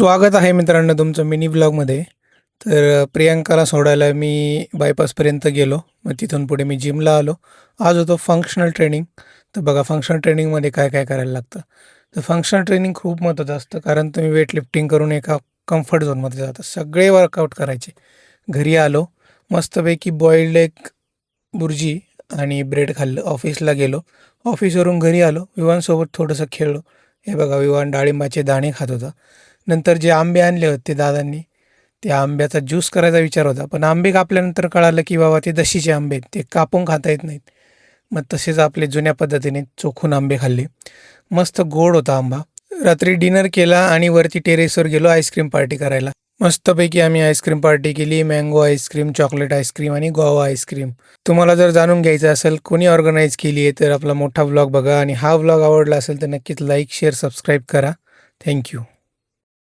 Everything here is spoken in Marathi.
स्वागत आहे मित्रांनो तुमचं मिनी ब्लॉगमध्ये. प्रियांकाला सोडायला मी बायपासपर्यंत गेलो. मग तिथून पुढे मी जिमला आलो. आज होतो फंक्शनल ट्रेनिंग. तर बघा फंक्शनल ट्रेनिंगमध्ये काय काय करायला लागतं. तर फंक्शनल ट्रेनिंग खूप महत्त्वाचं असतं, कारण तुम्ही वेट लिफ्टिंग करून एका कम्फर्ट झोनमध्ये जाता. सगळे वर्कआउट करायचे. घरी आलो, मस्तपैकी बॉईल्ड एग बुर्जी आणि ब्रेड खाल्लं. ऑफिसला गेलो. ऑफिसवरून घरी आलो. विवानसोबत थोडंसं खेळलो. हे बघा विवान डाळिंबाचे दाणे खात होता. नंतर जे आंबे आणले होते दादांनी, त्या आंब्याचा ज्यूस करायचा विचार होता. पण आंबे कापल्यानंतर कळालं की बाबा ते दशीचे आंबे आहेत, ते कापून खाता येत नाहीत. मग तसेच आपले जुन्या पद्धतीने चोखून आंबे खाल्ले. मस्त गोड होता आंबा. रात्री डिनर केला आणि वरती टेरेसवर गेलो आईस्क्रीम पार्टी करायला. मस्तपैकी आम्ही आईस्क्रीम पार्टी केली. मँगो आईस्क्रीम, चॉकलेट आईस्क्रीम आणि गोवा आईस्क्रीम. तुम्हाला जर जाणून घ्यायचं असेल कोणी ऑर्गनाईज केली आहे, तर आपला मोठा व्लॉग बघा. आणि हा व्लॉग आवडला असेल तर नक्कीच लाईक, शेअर, सबस्क्राईब करा. थँक्यू.